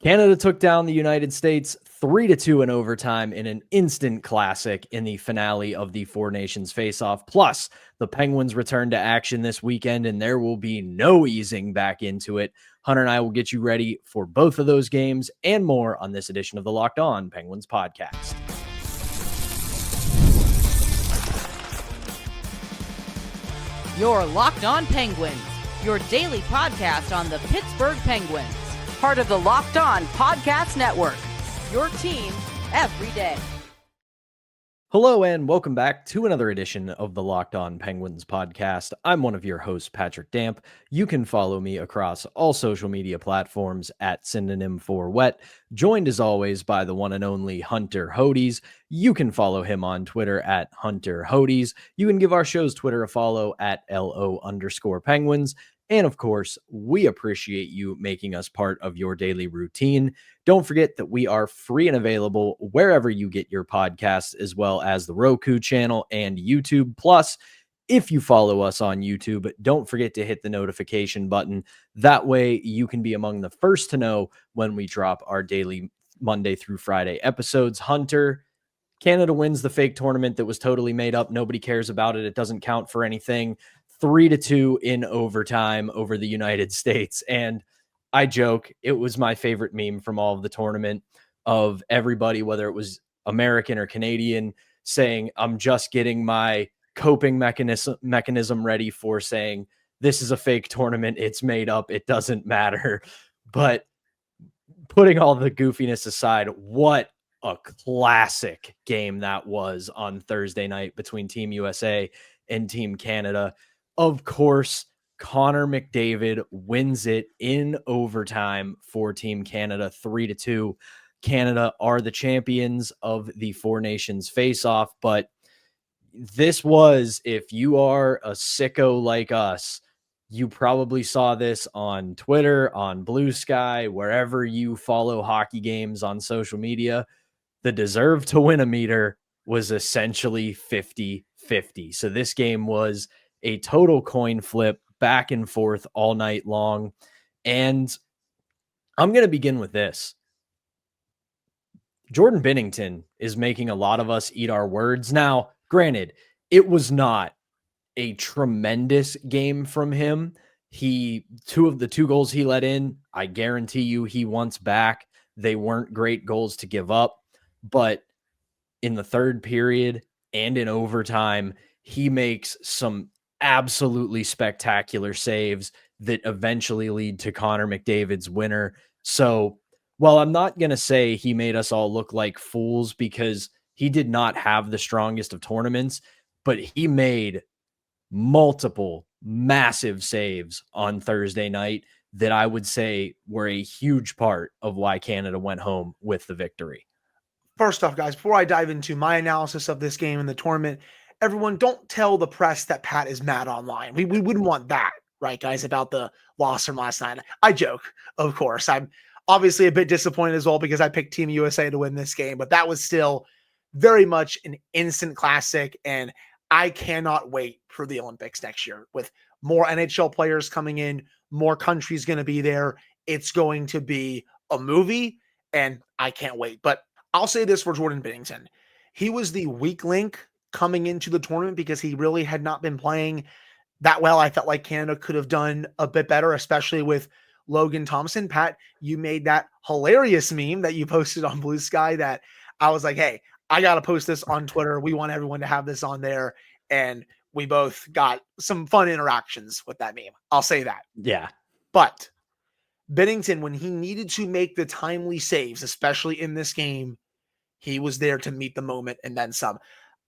Canada took down the United States 3-2 in overtime in an instant classic in the finale of the Four Nations Faceoff. Plus, the Penguins return to action this weekend, and there will be no easing back into it. Hunter and I will get you ready for both of those games and more on this edition of the Locked On Penguins podcast. You're Locked On Penguins, your daily podcast on the Pittsburgh Penguins. Part of the Locked On Podcast Network, your team every day. Hello and welcome back to another edition of the Locked On Penguins podcast. I'm one of your hosts, Patrick Damp. You can follow me across all social media platforms at Synonym for Wet, joined as always by the one and only Hunter Hodes. You can follow him on Twitter at Hunter Hodes. You can give our show's Twitter a follow at LO_Penguins. And of course, we appreciate you making us part of your daily routine. Don't forget that we are free and available wherever you get your podcasts, as well as the Roku channel and YouTube. Plus, if you follow us on YouTube, don't forget to hit the notification button. That way you can be among the first to know when we drop our daily Monday through Friday episodes. Hunter, Canada wins the fake tournament that was totally made up. Nobody cares about it. It doesn't count for anything. 3-2 in overtime over the United States. And I joke, it was my favorite meme from all of the tournament of everybody, whether it was American or Canadian, saying, I'm just getting my coping mechanism ready for saying, this is a fake tournament. It's made up. It doesn't matter. But putting all the goofiness aside, what a classic game that was on Thursday night between Team USA and Team Canada. Of course, Connor McDavid wins it in overtime for Team Canada 3-2. Canada are the champions of the Four Nations Faceoff, but this was, if you are a sicko like us, you probably saw this on Twitter, on Blue Sky, wherever you follow hockey games on social media. The deserve to win a meter was essentially 50-50. So this game was a total coin flip, back and forth all night long. And I'm going to begin with this. Jordan Binnington is making a lot of us eat our words. Now, granted, it was not a tremendous game from him. Two of the two goals he let in, I guarantee you he wants back. They weren't great goals to give up, but in the third period and in overtime, he makes some absolutely spectacular saves that eventually lead to Connor McDavid's winner. So while I'm not going to say he made us all look like fools because he did not have the strongest of tournaments, but he made multiple massive saves on Thursday night that I would say were a huge part of why Canada went home with the victory. First off, guys, before I dive into my analysis of this game and the tournament, everyone, don't tell the press that Pat is mad online. We wouldn't want that, right, guys, about the loss from last night. I joke, of course. I'm obviously a bit disappointed as well because I picked Team USA to win this game, but that was still very much an instant classic, and I cannot wait for the Olympics next year with more NHL players coming in, more countries going to be there. It's going to be a movie, and I can't wait. But I'll say this for Jordan Binnington. He was the weak link coming into the tournament because he really had not been playing that well. I felt like Canada could have done a bit better, especially with Logan Thompson. Pat, you made that hilarious meme that you posted on Blue Sky that I was like, hey, I got to post this on Twitter. We want everyone to have this on there. And we both got some fun interactions with that meme. I'll say that. Yeah. But Binnington, when he needed to make the timely saves, especially in this game, he was there to meet the moment and then some.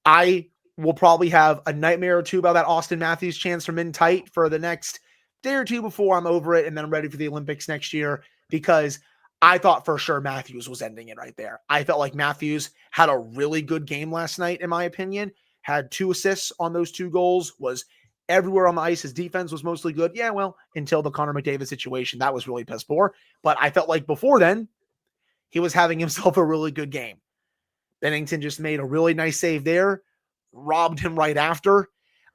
I will probably have a nightmare or two about that Austin Matthews chance from in tight for the next day or two before I'm over it and then I'm ready for the Olympics next year, because I thought for sure Matthews was ending it right there. I felt like Matthews had a really good game last night, in my opinion, had 2 assists on those 2 goals, was everywhere on the ice. His defense was mostly good. Yeah, well, until the Connor McDavid situation, that was really piss poor. But I felt like before then, he was having himself a really good game. Binnington just made a really nice save there, robbed him right after.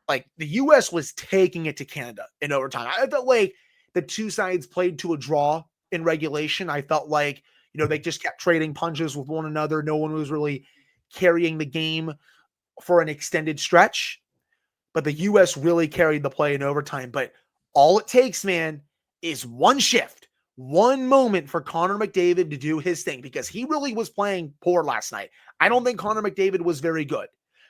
Like, the U.S. was taking it to Canada in overtime. I felt like the two sides played to a draw in regulation. I felt like, they just kept trading punches with one another. No one was really carrying the game for an extended stretch, but the U.S. really carried the play in overtime. But all it takes, man, is one shift, one moment for Connor McDavid to do his thing, because he really was playing poor last night. I don't think Connor McDavid was very good.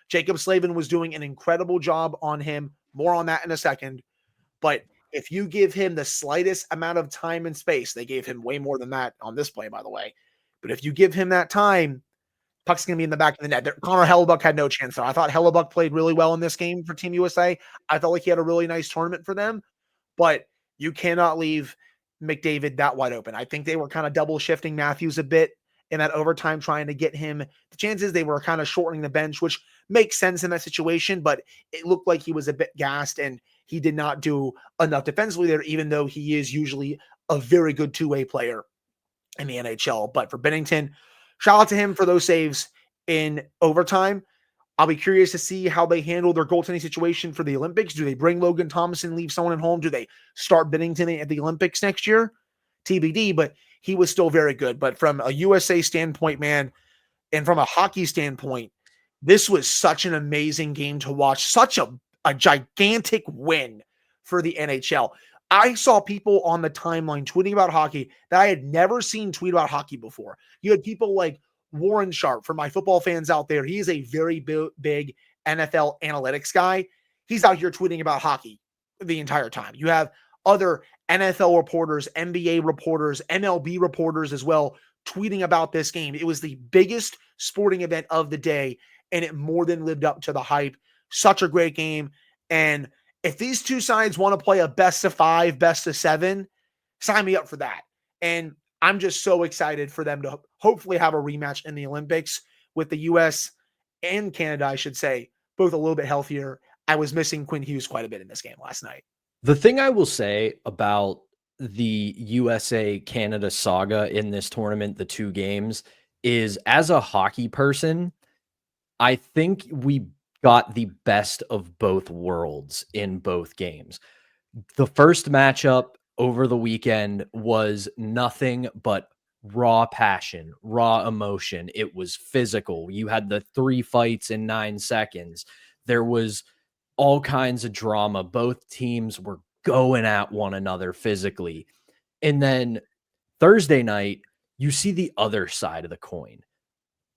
Jacob Slavin was doing an incredible job on him. More on that in a second. But if you give him the slightest amount of time and space, they gave him way more than that on this play, by the way. But if you give him that time, puck's going to be in the back of the net. Connor Hellebuck had no chance there. I thought Hellebuck played really well in this game for Team USA. I felt like he had a really nice tournament for them, but you cannot leave McDavid that wide open. I think they were kind of double shifting Matthews a bit in that overtime, trying to get him. The chances they were kind of shortening the bench, which makes sense in that situation, but it looked like he was a bit gassed and he did not do enough defensively there, even though he is usually a very good two-way player in the NHL. But for Binnington, shout out to him for those saves in overtime. I'll be curious to see how they handle their goaltending situation for the Olympics. Do they bring Logan Thomas and leave someone at home? Do they start Binnington at the Olympics next year? TBD, but he was still very good. But from a USA standpoint, man, and from a hockey standpoint, this was such an amazing game to watch. Such a gigantic win for the NHL. I saw people on the timeline tweeting about hockey that I had never seen tweet about hockey before. You had people like Warren Sharp, for my football fans out there. He is a very big NFL analytics guy. He's out here tweeting about hockey the entire time. You have other NFL reporters, NBA reporters, MLB reporters as well tweeting about this game. It was the biggest sporting event of the day, and it more than lived up to the hype. Such a great game. And if these two sides want to play a best of 5, best of 7, sign me up for that. And I'm just so excited for them to hopefully have a rematch in the Olympics with the U.S. and Canada, I should say, both a little bit healthier. I was missing Quinn Hughes quite a bit in this game last night. The thing I will say about the USA-Canada saga in this tournament, the 2 games, is as a hockey person, I think we got the best of both worlds in both games. The first matchup over the weekend was nothing but raw passion, raw emotion. It was physical. You had the 3 fights in 9 seconds. There was all kinds of drama. Both teams were going at one another physically. And then Thursday night, you see the other side of the coin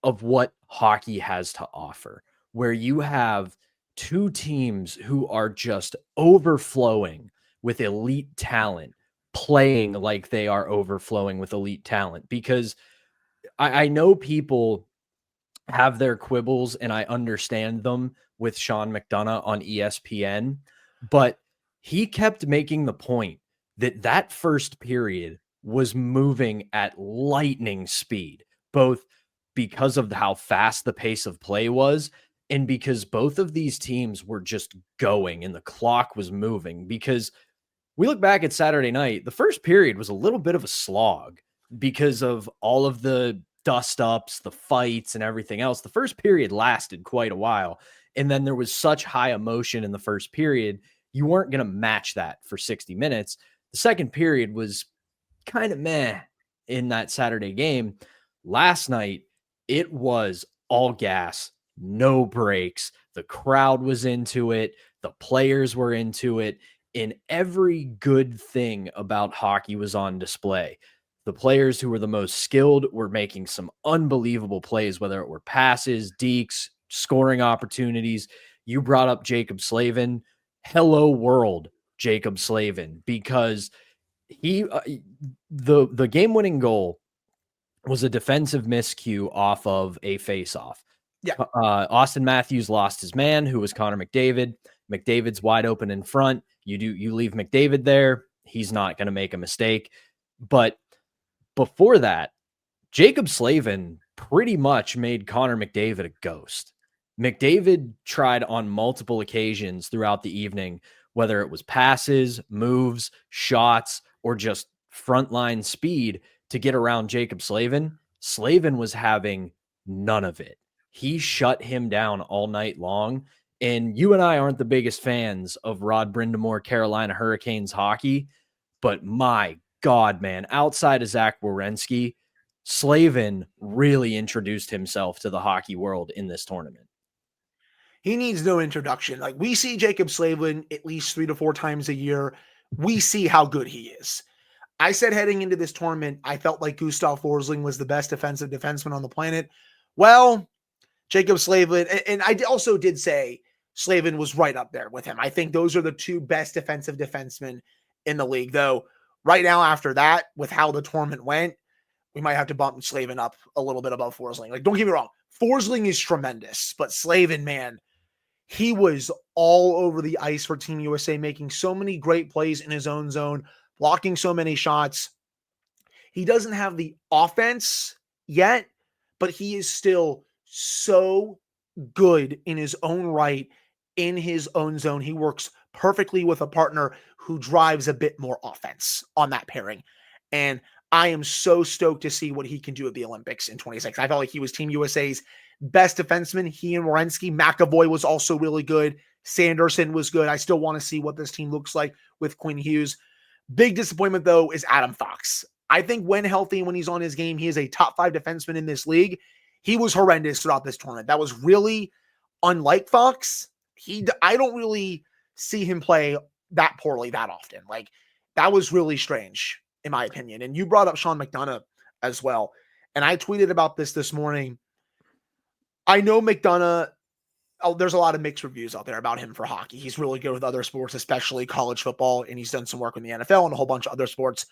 of what hockey has to offer, where you have 2 teams who are just overflowing with elite talent, playing like they are overflowing with elite talent. Because I know people have their quibbles, and I understand them with Sean McDonough on ESPN, but he kept making the point that that first period was moving at lightning speed, both because of how fast the pace of play was and because both of these teams were just going and the clock was moving. Because we look back at Saturday night, the first period was a little bit of a slog because of all of the dust ups, the fights, and everything else. The first period lasted quite a while. And then there was such high emotion in the first period, you weren't going to match that for 60 minutes. The second period was kind of meh in that Saturday game. Last night, it was all gas, no breaks. The crowd was into it. The players were into it. And every good thing about hockey was on display. The players who were the most skilled were making some unbelievable plays, whether it were passes, dekes, scoring opportunities. You brought up Jacob Slavin. Hello world, Jacob Slavin, because he the game-winning goal was a defensive miscue off of a faceoff. Yeah. Austin Matthews lost his man, who was Connor McDavid. McDavid's wide open in front. You leave McDavid there, he's not going to make a mistake. But before that, Jacob Slavin pretty much made Connor McDavid a ghost. McDavid tried on multiple occasions throughout the evening, whether it was passes, moves, shots, or just frontline speed to get around Jacob Slavin. Slavin was having none of it. He shut him down all night long. And you and I aren't the biggest fans of Rod Brindamore Carolina Hurricanes hockey, but my God, man, outside of Zach Werenski, Slavin really introduced himself to the hockey world in this tournament. He needs no introduction. Like, we see Jacob Slavin at least 3 to 4 times a year. We see how good he is. I said heading into this tournament, I felt like Gustav Forsling was the best defensive defenseman on the planet. Well, Jacob Slavin, and I also did say Slavin was right up there with him. I think those are the two best defensive defensemen in the league. Though right now, after that, with how the tournament went, we might have to bump Slavin up a little bit above Forsling. Like, don't get me wrong, Forsling is tremendous, but Slavin, man, he was all over the ice for Team USA, making so many great plays in his own zone, blocking so many shots. He doesn't have the offense yet, but he is still so good in his own right, in his own zone. He works perfectly with a partner who drives a bit more offense on that pairing. And I am so stoked to see what he can do at the Olympics in 26. I felt like he was Team USA's best defenseman. He and Werenski. McAvoy was also really good. Sanderson was good. I still want to see what this team looks like with Quinn Hughes. Big disappointment, though, is Adam Fox. I think when healthy, when he's on his game, he is a top 5 defenseman in this league. He was horrendous throughout this tournament. That was really unlike Fox. I don't really see him play that poorly that often. Like, that was really strange, in my opinion. And you brought up Sean McDonough as well. And I tweeted about this morning. I know McDonough, there's a lot of mixed reviews out there about him for hockey. He's really good with other sports, especially college football, and he's done some work in the NFL and a whole bunch of other sports.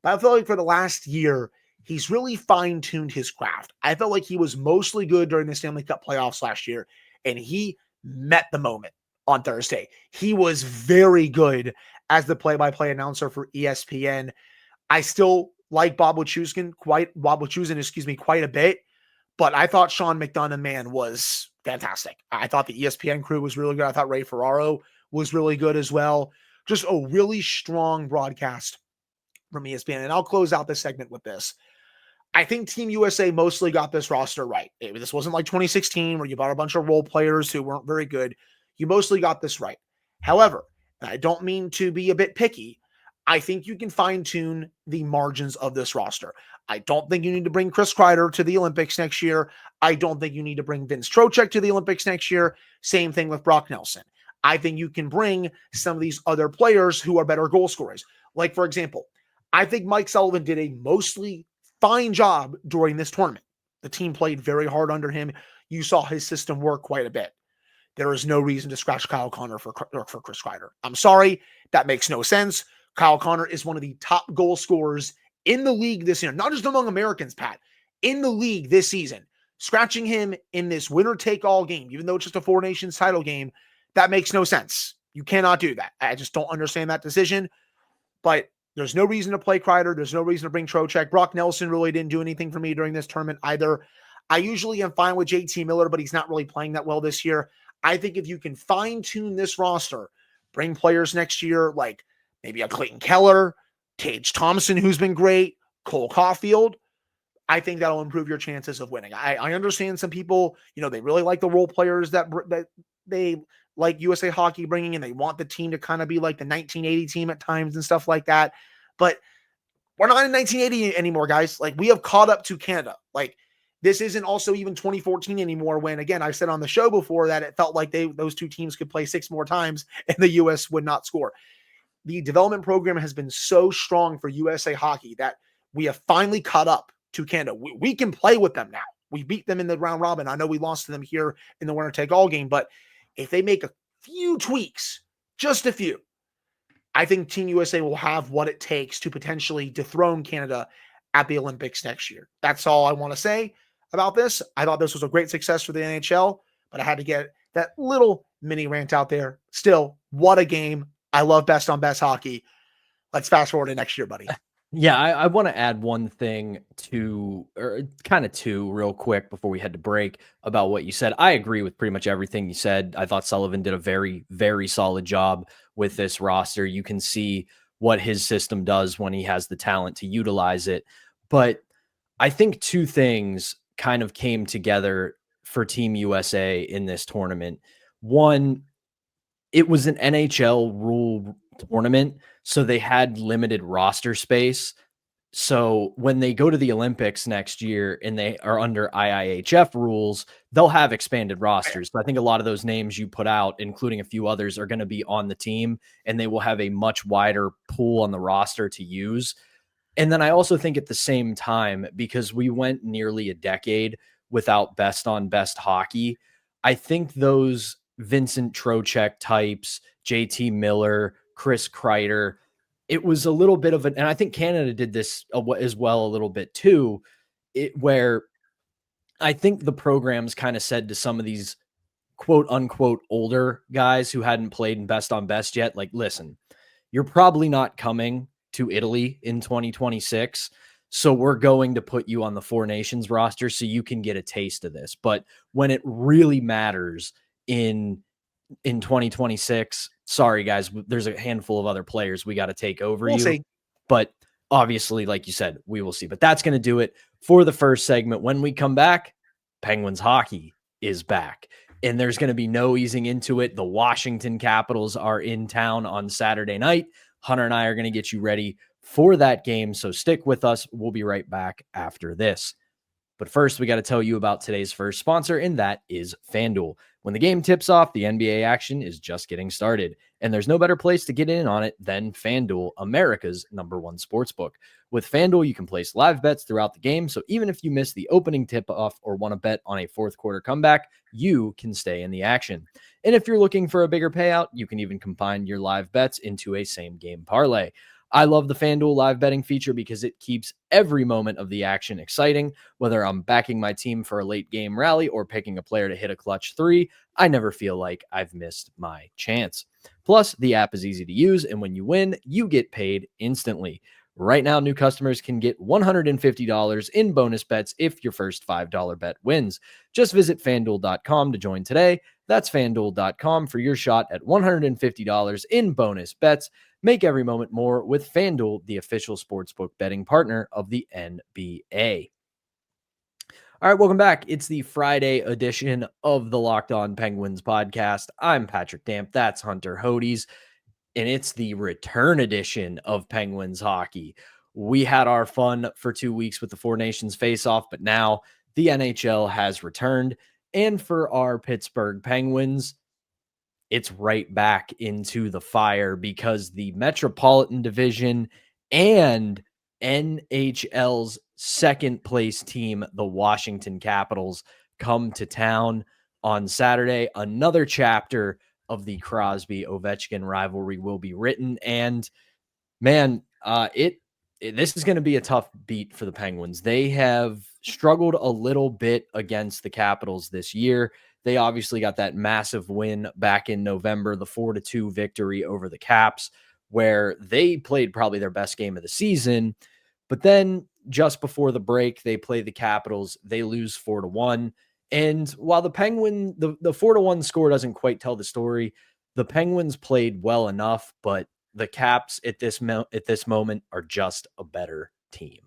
But I feel like for the last year, he's really fine-tuned his craft. I felt like he was mostly good during the Stanley Cup playoffs last year, and he met the moment on Thursday. He was very good as the play-by-play announcer for ESPN. I still like Bob Wischusen quite a bit, but I thought Sean McDonough, man, was fantastic. I thought the ESPN crew was really good. I thought Ray Ferraro was really good as well. Just a really strong broadcast from ESPN. And I'll close out this segment with this. I think Team USA mostly got this roster right. This wasn't like 2016 where you bought a bunch of role players who weren't very good. You mostly got this right. However, and I don't mean to be a bit picky, I think you can fine-tune the margins of this roster. I don't think you need to bring Chris Kreider to the Olympics next year. I don't think you need to bring Vince Trocheck to the Olympics next year. Same thing with Brock Nelson. I think you can bring some of these other players who are better goal scorers. Like, for example, I think Mike Sullivan did a mostly fine job during this tournament. The team played very hard under him. You saw his system work quite a bit. There is no reason to scratch Kyle Connor for Chris Kreider. I'm sorry. That makes no sense. Kyle Connor is one of the top goal scorers in the league this year, not just among Americans, Pat, in the league this season. Scratching him in this winner-take-all game, even though it's just a Four Nations title game, that makes no sense. You cannot do that. I just don't understand that decision. But there's no reason to play Kreider. There's no reason to bring Trocheck. Brock Nelson really didn't do anything for me during this tournament either. I usually am fine with JT Miller, but he's not really playing that well this year. I think if you can fine-tune this roster, bring players next year like maybe a Clayton Keller, Tage Thompson, who's been great, Cole Caulfield, I think that'll improve your chances of winning. I understand some people, they really like the role players that they like USA Hockey bringing in. They want the team to kind of be like the 1980 team at times and stuff like that. But we're not in 1980 anymore, guys. Like, we have caught up to Canada. Like, this isn't also even 2014 anymore when, again, I said on the show before that it felt like those two teams could play 6 more times and the U.S. would not score. The development program has been so strong for USA Hockey that we have finally caught up to Canada. We can play with them now. We beat them in the round robin. I know we lost to them here in the winner-take-all game, but if they make a few tweaks, just a few, I think Team USA will have what it takes to potentially dethrone Canada at the Olympics next year. That's all I want to say about this. I thought this was a great success for the NHL, but I had to get that little mini rant out there. Still, what a game. I love best on best hockey. Let's fast forward to next year, buddy. Yeah, I want to add one thing to, or kind of two real quick before we head to break about what you said. I agree with pretty much everything you said. I thought Sullivan did a very, very solid job with this roster. You can see what his system does when he has the talent to utilize it. But I think two things kind of came together for Team USA in this tournament. One, it was an NHL rule tournament, so they had limited roster space. So when they go to the Olympics next year and they are under IIHF rules, they'll have expanded rosters. So I think a lot of those names you put out, including a few others, are going to be on the team, and they will have a much wider pool on the roster to use. And then I also think at the same time, because we went nearly a decade without best on best hockey, I think those Vincent Trocheck types, JT Miller, Chris Kreider, it was a little bit of an, and I think Canada did this as well a little bit too, where I think the programs kind of said to some of these quote unquote older guys who hadn't played in best on best yet, like, listen, you're probably not coming to Italy in 2026. So we're going to put you on the Four Nations roster so you can get a taste of this. But when it really matters in 2026, sorry guys, there's a handful of other players we got to take over We'll you. see. But obviously, like you said, we will see. But that's going to do it for the first segment. When we come back, Penguins hockey is back. And there's going to be no easing into it. The Washington Capitals are in town on Saturday night. Hunter and I are going to get you ready for that game. So stick with us. We'll be right back after this. But first, we got to tell you about today's first sponsor, and that is FanDuel. When the game tips off, the NBA action is just getting started, and there's no better place to get in on it than FanDuel, America's #1 sportsbook. With FanDuel, you can place live bets throughout the game, so even if you miss the opening tip-off or want to bet on a fourth quarter comeback, you can stay in the action. And if you're looking for a bigger payout, you can even combine your live bets into a same-game parlay. I love the FanDuel live betting feature because it keeps every moment of the action exciting. Whether I'm backing my team for a late game rally or picking a player to hit a clutch three, I never feel like I've missed my chance. Plus, the app is easy to use, and when you win, you get paid instantly. Right now, new customers can get $150 in bonus bets if your first $5 bet wins. Just visit FanDuel.com to join today. That's FanDuel.com for your shot at $150 in bonus bets. Make every moment more with FanDuel, the official sportsbook betting partner of the NBA. All right, welcome back. It's the Friday edition of the Locked On Penguins podcast. I'm Patrick Damp. That's Hunter Hodes. And it's the return edition of Penguins hockey. We had our fun for 2 weeks with the Four Nations Faceoff, but now the NHL has returned. And for our Pittsburgh Penguins, it's right back into the fire because the Metropolitan Division and NHL's second place team, the Washington Capitals, come to town on Saturday. Another chapter of the Crosby-Ovechkin rivalry will be written. And man, this is going to be a tough beat for the Penguins. They have struggled a little bit against the Capitals this year. They obviously got that massive win back in November, the 4-2 victory over the Caps, where they played probably their best game of the season. But then just before the break, they play the Capitals. They lose 4-1. And while the 4-1 score doesn't quite tell the story, the Penguins played well enough, but the Caps at this moment are just a better team.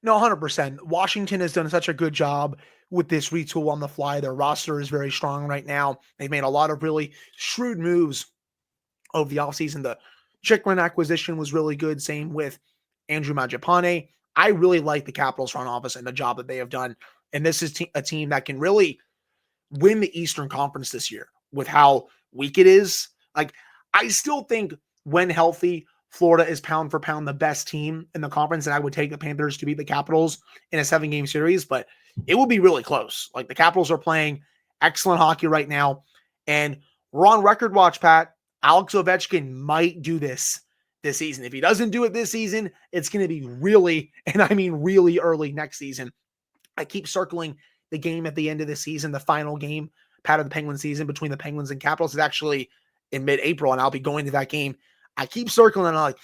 No, 100%. Washington has done such a good job with this retool on the fly. Their roster is very strong right now. They've made a lot of really shrewd moves over the offseason. The Chikrin acquisition was really good. Same with Andrew Mangiapane. I really like the Capitals front office and the job that they have done. And this is a team that can really win the Eastern Conference this year with how weak it is. Like, I still think when healthy, Florida is pound for pound the best team in the conference, and I would take the Panthers to beat the Capitals in a 7-game series, but it will be really close. Like, the Capitals are playing excellent hockey right now, and we're on record watch, Pat. Alex Ovechkin might do this season. If he doesn't do it this season, it's going to be really, and I mean really early next season. I keep circling the game at the end of the season, the final game, Pat, of the Penguin season between the Penguins and Capitals is actually in mid-April, and I'll be going to that game. I keep circling and I'm like,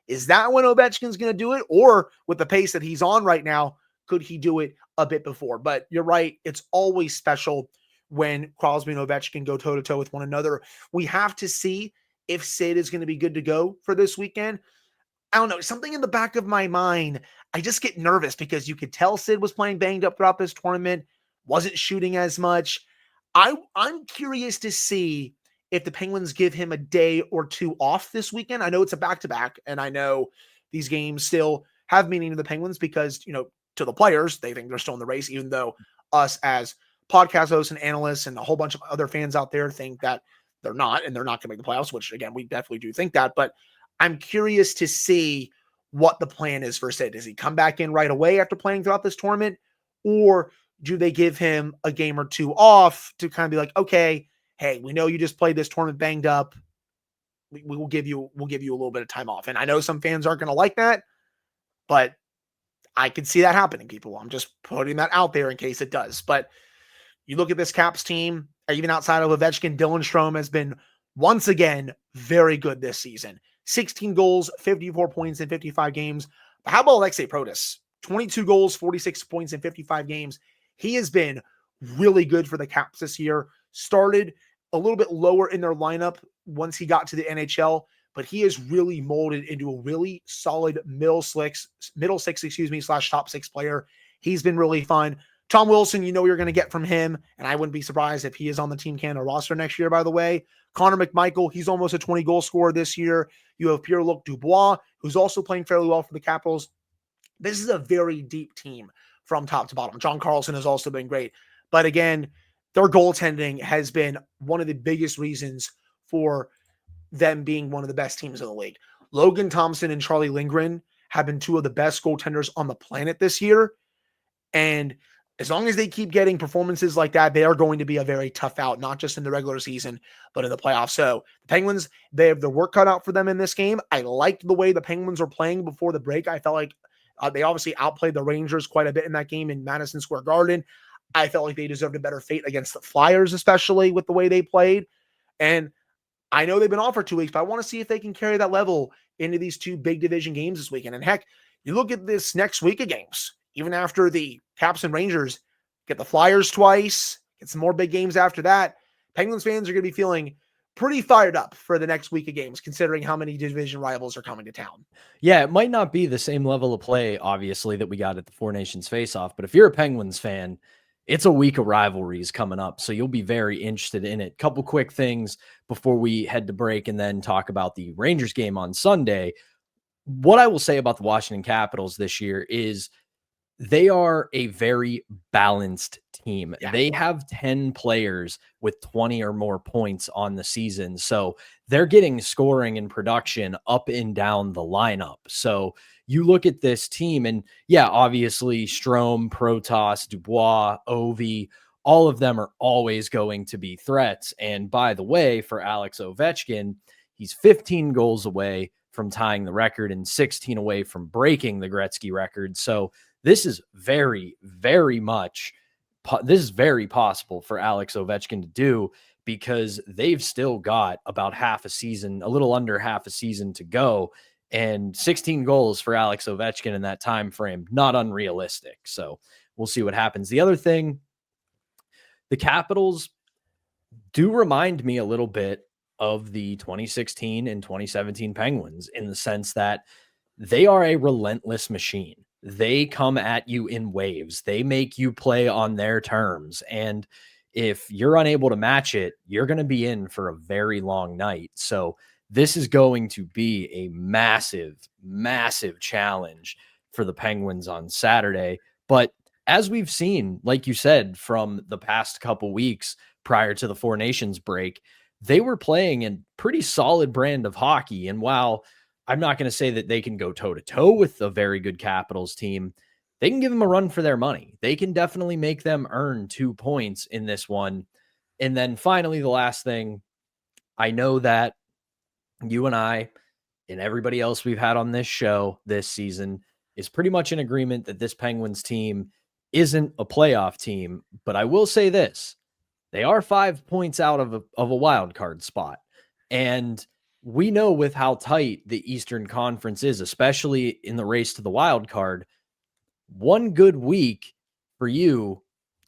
is that when Ovechkin's going to do it? Or with the pace that he's on right now, could he do it a bit before? But you're right. It's always special when Crosby and Ovechkin go toe-to-toe with one another. We have to see if Sid is going to be good to go for this weekend. I don't know. Something in the back of my mind, I just get nervous because you could tell Sid was playing banged up throughout this tournament, wasn't shooting as much. I'm curious to see if the Penguins give him a day or two off this weekend. I know it's a back-to-back, and I know these games still have meaning to the Penguins because, to the players, they think they're still in the race, even though us as podcast hosts and analysts and a whole bunch of other fans out there think that they're not, and they're not going to make the playoffs, which, again, we definitely do think that. But I'm curious to see what the plan is for Sid. Does he come back in right away after playing throughout this tournament? Or do they give him a game or two off to kind of be like, okay, hey, we know you just played this tournament banged up. We will give you a little bit of time off. And I know some fans aren't going to like that, but I could see that happening, people. I'm just putting that out there in case it does. But you look at this Caps team, even outside of Ovechkin, Dylan Strome has been once again very good this season. 16 goals, 54 points in 55 games. But how about Alexei Protas? 22 goals, 46 points in 55 games. He has been really good for the Caps this year. Started a little bit lower in their lineup once he got to the NHL, but he is really molded into a really solid middle six, / top six player. He's been really fun. Tom Wilson, you're going to get from him, and I wouldn't be surprised if he is on the Team Canada roster next year, by the way. Connor McMichael, he's almost a 20-goal scorer this year. You have Pierre-Luc Dubois, who's also playing fairly well for the Capitals. This is a very deep team from top to bottom. John Carlson has also been great. But again, their goaltending has been one of the biggest reasons for them being one of the best teams in the league. Logan Thompson and Charlie Lindgren have been two of the best goaltenders on the planet this year. And as long as they keep getting performances like that, they are going to be a very tough out, not just in the regular season, but in the playoffs. So the Penguins, they have their work cut out for them in this game. I liked the way the Penguins were playing before the break. I felt like they obviously outplayed the Rangers quite a bit in that game in Madison Square Garden. I felt like they deserved a better fate against the Flyers, especially with the way they played. And I know they've been off for 2 weeks, but I want to see if they can carry that level into these two big division games this weekend. And heck, you look at this next week of games, even after the Caps and Rangers, get the Flyers twice, get some more big games after that. Penguins fans are going to be feeling pretty fired up for the next week of games, considering how many division rivals are coming to town. Yeah, it might not be the same level of play, obviously, that we got at the Four Nations Faceoff, but if you're a Penguins fan, it's a week of rivalries coming up, so you'll be very interested in it. Couple quick things before we head to break and then talk about the Rangers game on Sunday. What I will say about the Washington Capitals this year is they are a very balanced team. Yeah. They have 10 players with 20 or more points on the season. So they're getting scoring and production up and down the lineup. So you look at this team and yeah, obviously Strome, Protas, Dubois, Ovi, all of them are always going to be threats. And by the way, for Alex Ovechkin, he's 15 goals away from tying the record and 16 away from breaking the Gretzky record. So this is very, very possible for Alex Ovechkin to do because they've still got about half a season, a little under half a season to go, and 16 goals for Alex Ovechkin in that time frame, not unrealistic. So we'll see what happens. The other thing, the Capitals do remind me a little bit of the 2016 and 2017 Penguins in the sense that they are a relentless machine. They come at you in waves. They make you play on their terms. And if you're unable to match it, you're going to be in for a very long night. So this is going to be a massive, massive challenge for the Penguins on Saturday. But as we've seen, like you said, from the past couple weeks prior to the Four Nations break, they were playing a pretty solid brand of hockey. And while I'm not going to say that they can go toe-to-toe with a very good Capitals team, they can give them a run for their money. They can definitely make them earn 2 points in this one. And then finally, the last thing, I know that you and I and everybody else we've had on this show this season is pretty much in agreement that this Penguins team isn't a playoff team. But I will say this, they are 5 points out of a wild card spot. And we know with how tight the Eastern Conference is, especially in the race to the wild card, one good week for you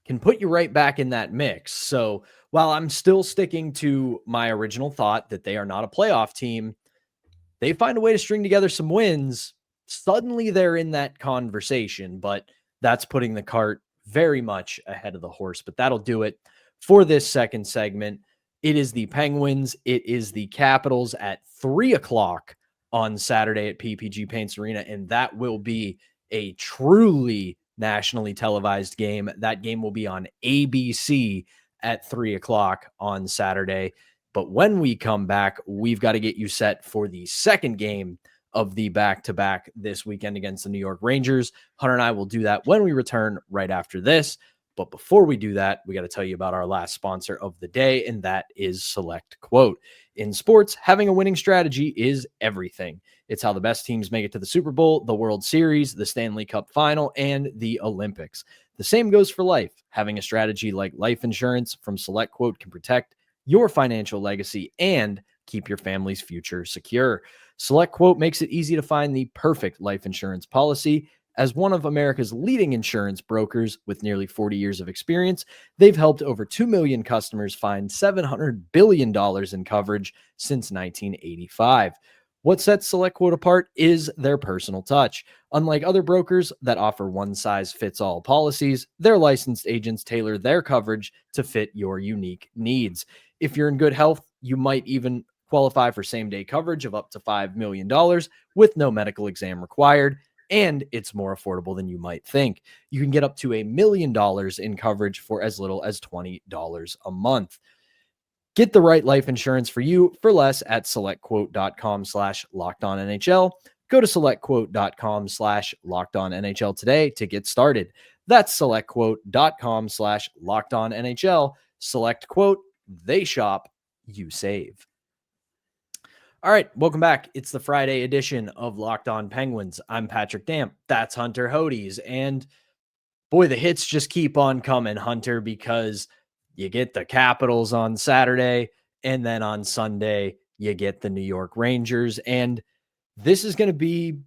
can put you right back in that mix. So while I'm still sticking to my original thought that they are not a playoff team, they find a way to string together some wins. Suddenly they're in that conversation, but that's putting the cart very much ahead of the horse. But that'll do it for this second segment. It is the Penguins. It is the Capitals at 3 o'clock on Saturday at PPG Paints Arena, and that will be a truly nationally televised game. That game will be on ABC at 3 o'clock on Saturday. But when we come back, we've got to get you set for the second game of the back-to-back this weekend against the New York Rangers. Hunter and I will do that when we return right after this. But before we do that, we got to tell you about our last sponsor of the day, and that is Select Quote. In sports, having a winning strategy is everything. It's how the best teams make it to the Super Bowl, the World Series, the Stanley Cup Final, and the Olympics. The same goes for life. Having a strategy like life insurance from Select Quote can protect your financial legacy and keep your family's future secure. Select Quote makes it easy to find the perfect life insurance policy. As one of America's leading insurance brokers with nearly 40 years of experience, they've helped over 2 million customers find $700 billion in coverage since 1985. What sets Select Quote apart is their personal touch. Unlike other brokers that offer one-size-fits-all policies, their licensed agents tailor their coverage to fit your unique needs. If you're in good health, you might even qualify for same-day coverage of up to $5 million with no medical exam required. And it's more affordable than you might think. You can get up to $1 million in coverage for as little as $20 a month. Get the right life insurance for you for less at selectquote.com/lockedonnhl. Go to selectquote.com/lockedonnhl today to get started. That's selectquote.com/lockedonnhl. Select Quote, they shop, you save. All right, welcome back. It's the Friday edition of Locked On Penguins. I'm Patrick Damp. That's Hunter Hodes. And boy, the hits just keep on coming, Hunter, because you get the Capitals on Saturday, and then on Sunday, you get the New York Rangers. And this is going to be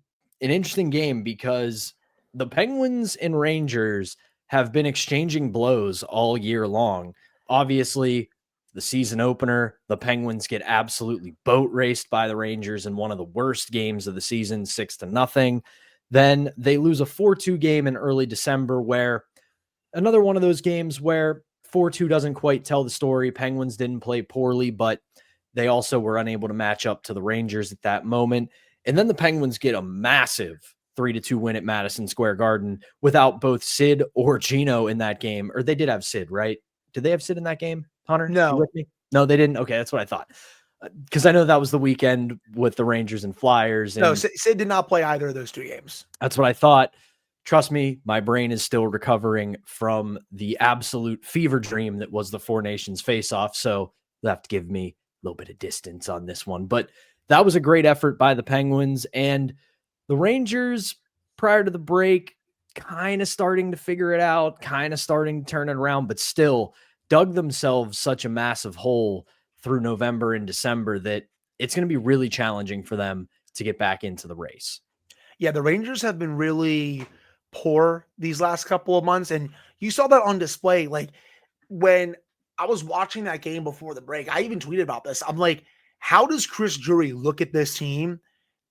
an interesting game because the Penguins and Rangers have been exchanging blows all year long. Obviously, the season opener, the Penguins get absolutely boat raced by the Rangers in one of the worst games of the season, 6-0. Then they lose a 4-2 game in early December, where another one of those games where 4-2 doesn't quite tell the story. Penguins didn't play poorly, but they also were unable to match up to the Rangers at that moment. And then the Penguins get a massive 3-2 win at Madison Square Garden without both Sid or Gino in that game. Or they did have Sid, right? Did they have Sid in that game, Hunter? No. You with me? No, they didn't. Okay, that's what I thought. Because I know that was the weekend with the Rangers and Flyers. And no, Sid did not play either of those two games. That's what I thought. Trust me, my brain is still recovering from the absolute fever dream that was the Four Nations Faceoff. So you'll have to give me a little bit of distance on this one. But that was a great effort by the Penguins. And the Rangers, prior to the break, kind of starting to figure it out, kind of starting to turn it around, but still dug themselves such a massive hole through November and December that it's going to be really challenging for them to get back into the race. Yeah, the Rangers have been really poor these last couple of months, and you saw that on display. Like, when I was watching that game before the break, I even tweeted about this. I'm like, how does Chris Drury look at this team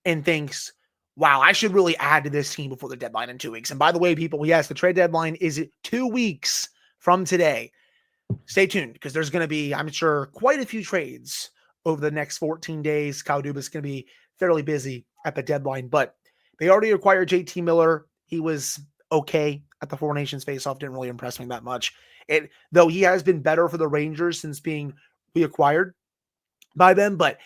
and thinks, wow, I should really add to this team before the deadline in 2 weeks? And by the way, people, yes, the trade deadline is 2 weeks from today. Stay tuned, because there's going to be, I'm sure, quite a few trades over the next 14 days. Kyle Dubas is going to be fairly busy at the deadline, but they already acquired JT Miller. He was okay at the Four Nations Faceoff. Didn't really impress me that much. Though he has been better for the Rangers since being reacquired by them, but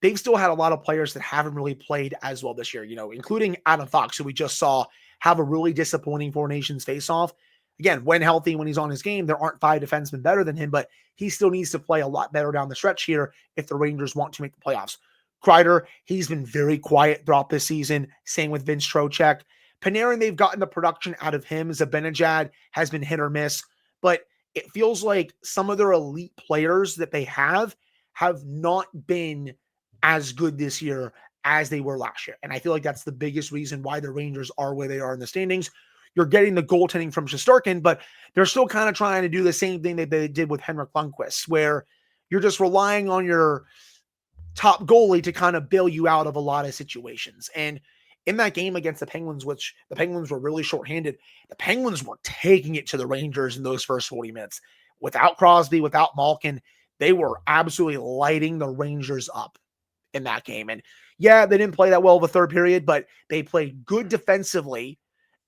they've still had a lot of players that haven't really played as well this year, including Adam Fox, who we just saw have a really disappointing Four Nations Faceoff. Again, when healthy, when he's on his game, there aren't 5 defensemen better than him, but he still needs to play a lot better down the stretch here if the Rangers want to make the playoffs. Kreider, he's been very quiet throughout this season. Same with Vince Trocheck. Panarin, they've gotten the production out of him. Zibanejad has been hit or miss, but it feels like some of their elite players that they have not been as good this year as they were last year. And I feel like that's the biggest reason why the Rangers are where they are in the standings. You're getting the goaltending from Shesterkin, but they're still kind of trying to do the same thing that they did with Henrik Lundqvist, where you're just relying on your top goalie to kind of bail you out of a lot of situations. And in that game against the Penguins, which the Penguins were really shorthanded, the Penguins were taking it to the Rangers in those first 40 minutes. Without Crosby, without Malkin, They were absolutely lighting the Rangers up in that game. And yeah, they didn't play that well the third period, but they played good defensively,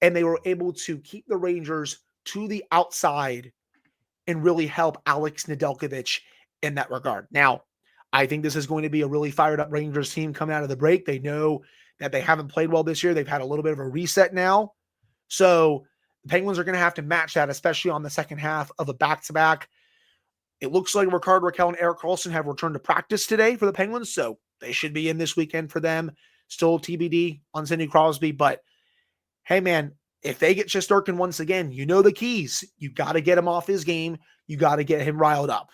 and they were able to keep the Rangers to the outside and really help Alex Nedeljkovic in that regard. Now, I think this is going to be a really fired up Rangers team coming out of the break. They know that they haven't played well this year. They've had a little bit of a reset now. So the Penguins are going to have to match that, especially on the second half of a back-to-back. It looks like Rickard Rakell and Erik Karlsson have returned to practice today for the Penguins, so they should be in this weekend for them. Still TBD on Sidney Crosby, but hey, man, if they get Shesterkin once again, you know the keys. You got to get him off his game. You got to get him riled up.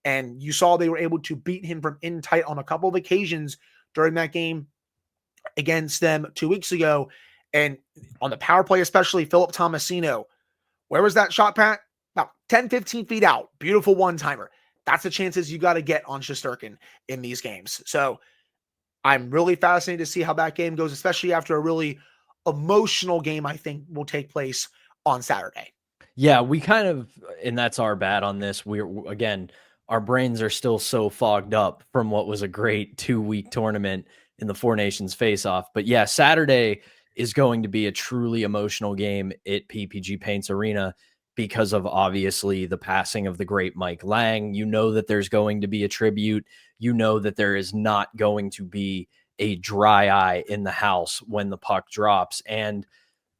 And you saw they were able to beat him from in tight on a couple of occasions during that game against them 2 weeks ago. And on the power play, especially Philip Tomasino, where was that shot, Pat? About 10, 15 feet out. Beautiful one-timer. That's the chances you got to get on Shesterkin in these games. So I'm really fascinated to see how that game goes, especially after a really emotional game I think will take place on Saturday. Yeah, we kind of, and that's our bad on this. Again, our brains are still so fogged up from what was a great 2-week tournament in the Four Nations Faceoff. But yeah, Saturday is going to be a truly emotional game at PPG Paints Arena because of obviously the passing of the great Mike Lang. You know that there's going to be a tribute. You know that there is not going to be a dry eye in the house when the puck drops. And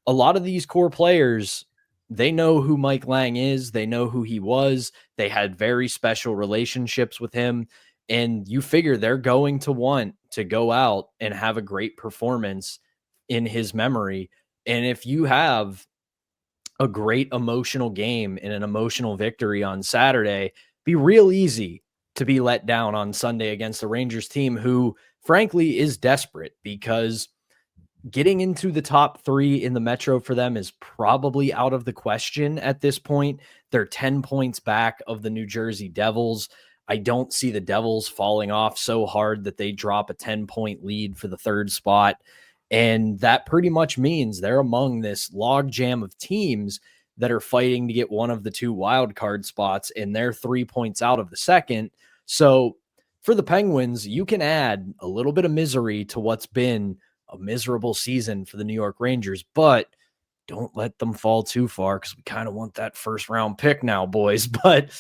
a lot of these core players, they know who Mike Lang is. They know who he was. They had very special relationships with him. And you figure they're going to want to go out and have a great performance in his memory. And if you have a great emotional game and an emotional victory on Saturday, be real easy to be let down on Sunday against the Rangers team, who frankly is desperate, because getting into the top 3 in the Metro for them is probably out of the question at this point. They're 10 points back of the New Jersey Devils. I don't see the Devils falling off so hard that they drop a 10-point lead for the 3rd spot. And that pretty much means they're among this log jam of teams that are fighting to get one of the 2 wild card spots, and they're 3 points out of the 2nd. So for the Penguins, you can add a little bit of misery to what's been a miserable season for the New York Rangers, but don't let them fall too far, because we kind of want that 1st round pick now, boys. But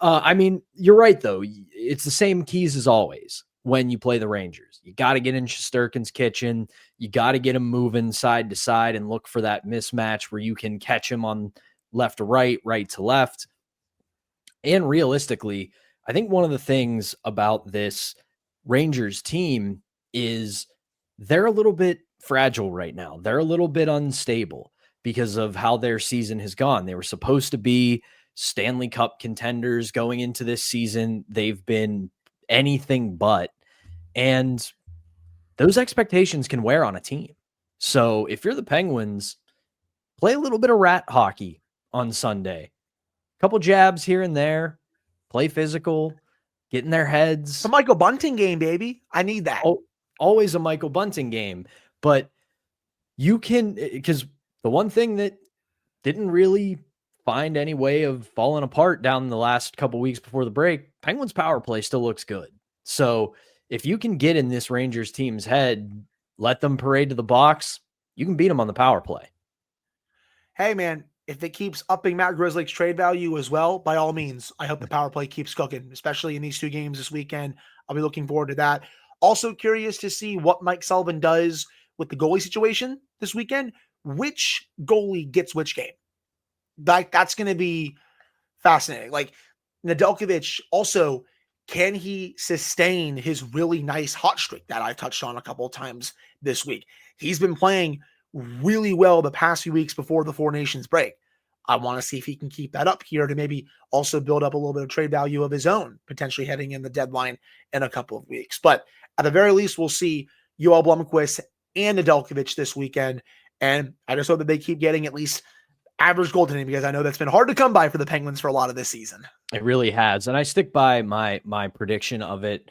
I mean, you're right, though. It's the same keys as always when you play the Rangers. You got to get in Shesterkin's kitchen. You got to get him moving side to side and look for that mismatch where you can catch him on left to right, right to left. And realistically, I think one of the things about this Rangers team is they're a little bit fragile right now. They're a little bit unstable because of how their season has gone. They were supposed to be Stanley Cup contenders going into this season. They've been anything but. And those expectations can wear on a team. So if you're the Penguins, play a little bit of rat hockey on Sunday. A couple jabs here and there. Play physical. Get in their heads. It's a Michael Bunting game, baby. I need that. Always a Michael Bunting game. But you can, because the one thing that didn't really find any way of falling apart down the last couple weeks before the break, Penguins power play still looks good. So if you can get in this Rangers team's head, let them parade to the box, you can beat them on the power play. Hey, man, if it keeps upping Matt Grzelcyk's trade value as well, by all means, I hope the power play keeps cooking, especially in these 2 games this weekend. I'll be looking forward to that. Also curious to see what Mike Sullivan does with the goalie situation this weekend. Which goalie gets which game? That's going to be fascinating. Like, Nedeljkovic also, can he sustain his really nice hot streak that I've touched on a couple of times this week? He's been playing really well the past few weeks before the Four Nations break. I want to see if he can keep that up here to maybe also build up a little bit of trade value of his own, potentially heading in the deadline in a couple of weeks. But at the very least, we'll see Yoel Blomqvist and Nedeljkovic this weekend. And I just hope that they keep getting at least average goaltending, because I know that's been hard to come by for the Penguins for a lot of this season. It really has. And I stick by my prediction of it.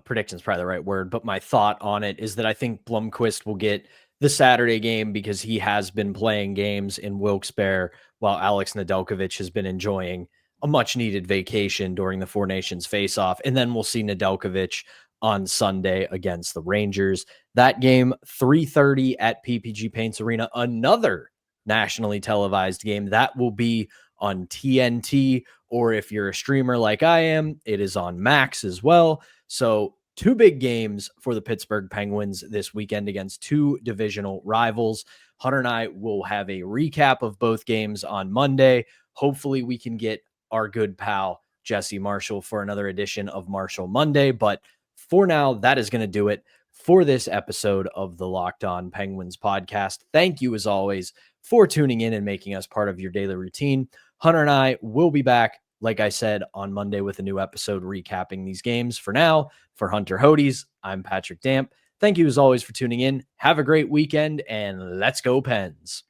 Prediction is probably the right word, but my thought on it is that I think Blomqvist will get the Saturday game because he has been playing games in Wilkes-Barre while Alex Nedeljkovic has been enjoying a much needed vacation during the Four Nations Faceoff. And then we'll see Nedeljkovic on Sunday against the Rangers. That game, 3:30 at PPG Paints Arena, another nationally televised game. That will be on TNT, or if you're a streamer like I am, it is on Max as well. So 2 big games for the Pittsburgh Penguins this weekend against 2 divisional rivals. Hunter and I will have a recap of both games on Monday. Hopefully we can get our good pal Jesse Marshall for another edition of Marshall Monday. But for now, that is going to do it for this episode of the Locked On Penguins podcast. Thank you, as always, for tuning in and making us part of your daily routine. Hunter and I will be back, like I said, on Monday with a new episode recapping these games. For now, for Hunter Hodes, I'm Patrick Damp. Thank you, as always, for tuning in. Have a great weekend, and let's go Pens.